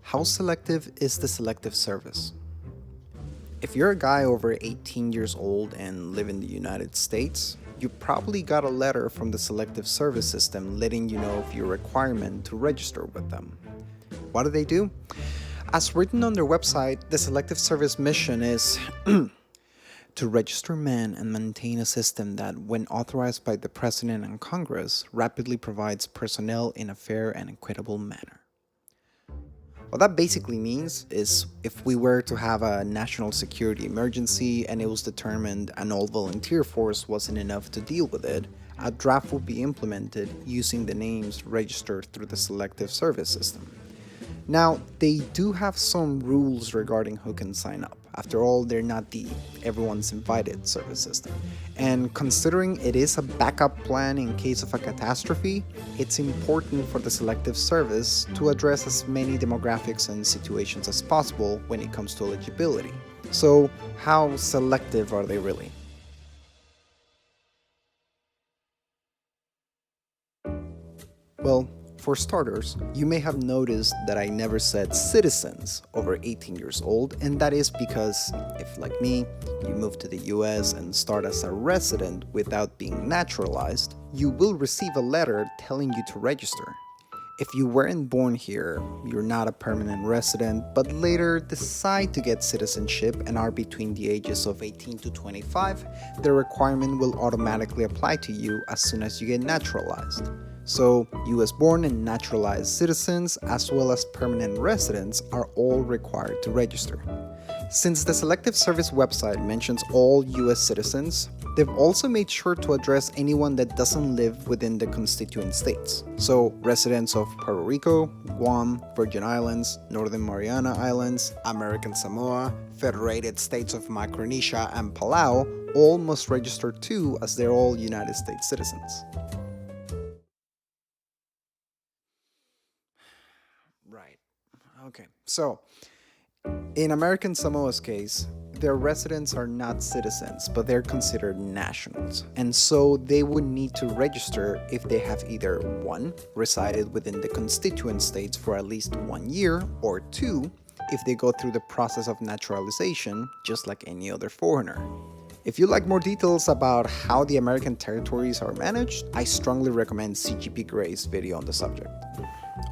How selective is the Selective Service? If you're a guy over 18 years old and live in the United States, you probably got a letter from the Selective Service system letting you know of your requirement to register with them. What do they do? As written on their website, the Selective Service mission is to register men and maintain a system that, when authorized by the President and Congress, rapidly provides personnel in a fair and equitable manner. What that basically means is if we were to have a national security emergency and it was determined an all-volunteer force wasn't enough to deal with it, a draft will be implemented using the names registered through the Selective Service system. Now, they do have some rules regarding who can sign up. After all, they're not the everyone's invited service system. And considering it is a backup plan in case of a catastrophe, it's important for the Selective Service to address as many demographics and situations as possible when it comes to eligibility. So, how selective are they really? Well, for starters, you may have noticed that I never said citizens over 18 years old, and that is because if, like me, you move to the US and start as a resident without being naturalized, you will receive a letter telling you to register. If you weren't born here, you're not a permanent resident, but later decide to get citizenship and are between the ages of 18 to 25, the requirement will automatically apply to you as soon as you get naturalized. So, US born and naturalized citizens, as well as permanent residents, are all required to register. Since the Selective Service website mentions all US citizens, they've also made sure to address anyone that doesn't live within the constituent states. So, residents of Puerto Rico, Guam, Virgin Islands, Northern Mariana Islands, American Samoa, Federated States of Micronesia, and Palau all must register too, as they're all United States citizens. Right. Okay. So, in American Samoa's case, their residents are not citizens, but they're considered nationals. And so they would need to register if they have either 1. Resided within the constituent states for at least 1 year, or 2. If they go through the process of naturalization, just like any other foreigner. If you'd like more details about how the American territories are managed, I strongly recommend CGP Gray's video on the subject.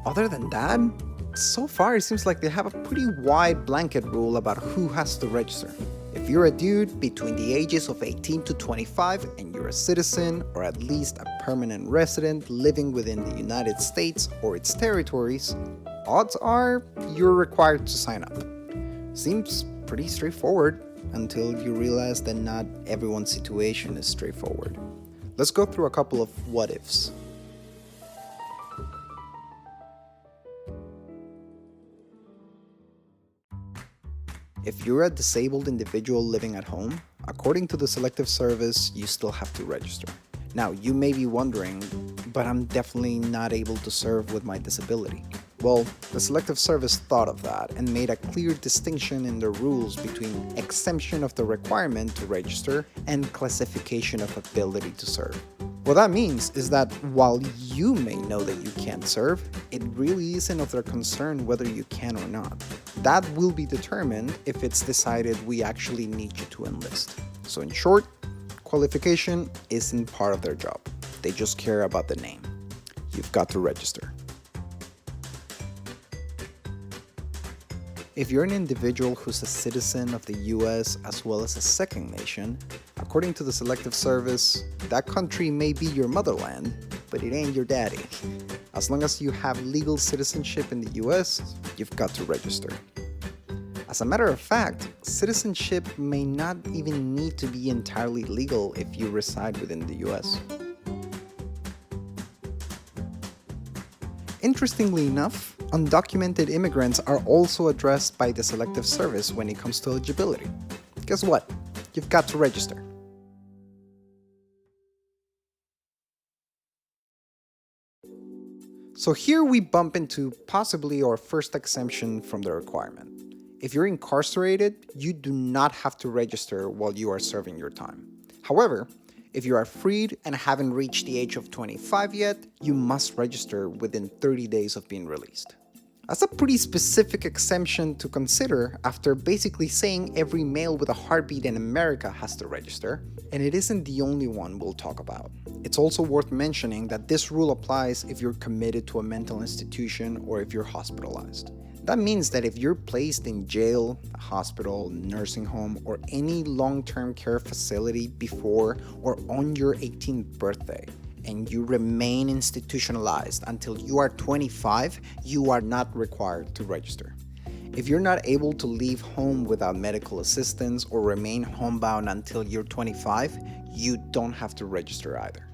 Other than that, so far it seems like they have a pretty wide blanket rule about who has to register. If you're a dude between the ages of 18 to 25 and you're a citizen or at least a permanent resident living within the United States or its territories, odds are you're required to sign up. Seems pretty straightforward until you realize that not everyone's situation is straightforward. Let's go through a couple of what-ifs. If you're a disabled individual living at home, according to the Selective Service, you still have to register. Now, you may be wondering, but I'm definitely not able to serve with my disability. Well, the Selective Service thought of that and made a clear distinction in the rules between exemption of the requirement to register and classification of ability to serve. What that means is that while you may know that you can't serve, it really isn't of their concern whether you can or not. That will be determined if it's decided we actually need you to enlist. So in short, qualification isn't part of their job. They just care about the name. You've got to register. If you're an individual who's a citizen of the US as well as a second nation, according to the Selective Service, that country may be your motherland, but it ain't your daddy. As long as you have legal citizenship in the US, you've got to register. As a matter of fact, citizenship may not even need to be entirely legal if you reside within the US. Interestingly enough, undocumented immigrants are also addressed by the Selective Service when it comes to eligibility. Guess what? You've got to register. So here we bump into possibly our first exemption from the requirement. If you're incarcerated, you do not have to register while you are serving your time. However, if you are freed and haven't reached the age of 25 yet, you must register within 30 days of being released. That's a pretty specific exemption to consider after basically saying every male with a heartbeat in America has to register, and it isn't the only one we'll talk about. It's also worth mentioning that this rule applies if you're committed to a mental institution or if you're hospitalized. That means that if you're placed in jail, a hospital, nursing home, or any long-term care facility before or on your 18th birthday, and you remain institutionalized until you are 25, you are not required to register. If you're not able to leave home without medical assistance or remain homebound until you're 25, you don't have to register either.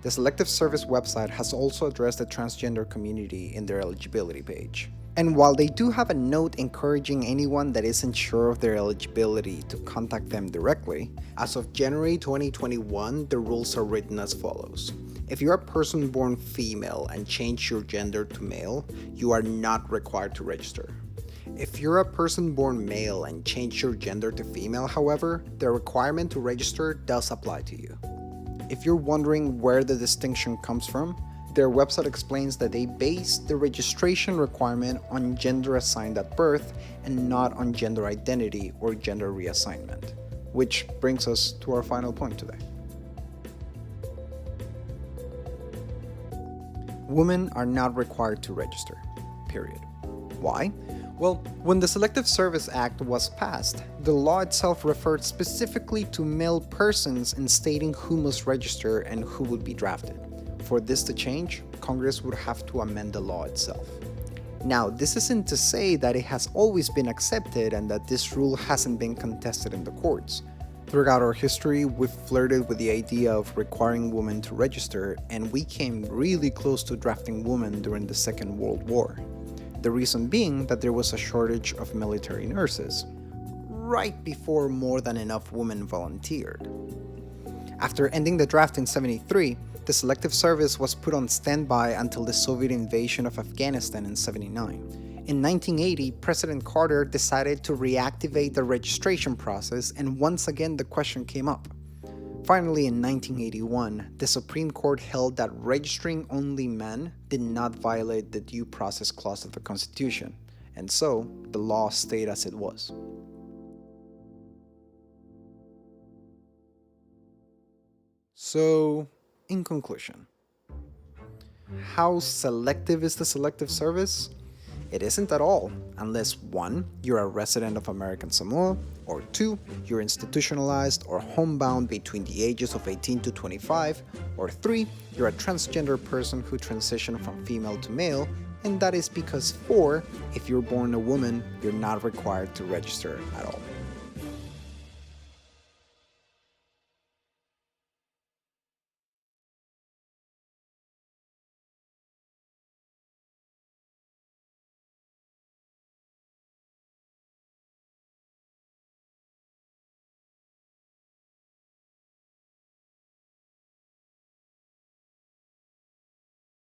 The Selective Service website has also addressed the transgender community in their eligibility page. And while they do have a note encouraging anyone that isn't sure of their eligibility to contact them directly, as of January 2021, the rules are written as follows. If you're a person born female and change your gender to male, you are not required to register. If you're a person born male and change your gender to female, however, the requirement to register does apply to you. If you're wondering where the distinction comes from, their website explains that they base the registration requirement on gender assigned at birth and not on gender identity or gender reassignment. Which brings us to our final point today. Women are not required to register, period. Why? Well, when the Selective Service Act was passed, the law itself referred specifically to male persons in stating who must register and who would be drafted. For this to change, Congress would have to amend the law itself. Now, this isn't to say that it has always been accepted and that this rule hasn't been contested in the courts. Throughout our history, we've flirted with the idea of requiring women to register, and we came really close to drafting women during the Second World War. The reason being that there was a shortage of military nurses, right before more than enough women volunteered. After ending the draft in '73, the Selective Service was put on standby until the Soviet invasion of Afghanistan in '79. In 1980, President Carter decided to reactivate the registration process, and once again the question came up. Finally, in 1981, the Supreme Court held that registering only men did not violate the Due Process Clause of the Constitution, and so the law stayed as it was. So, in conclusion, how selective is the Selective Service? It isn't at all, unless 1. You're a resident of American Samoa, or 2. You're institutionalized or homebound between the ages of 18 to 25, or 3. You're a transgender person who transitioned from female to male, and that is because 4. If you're born a woman, you're not required to register at all.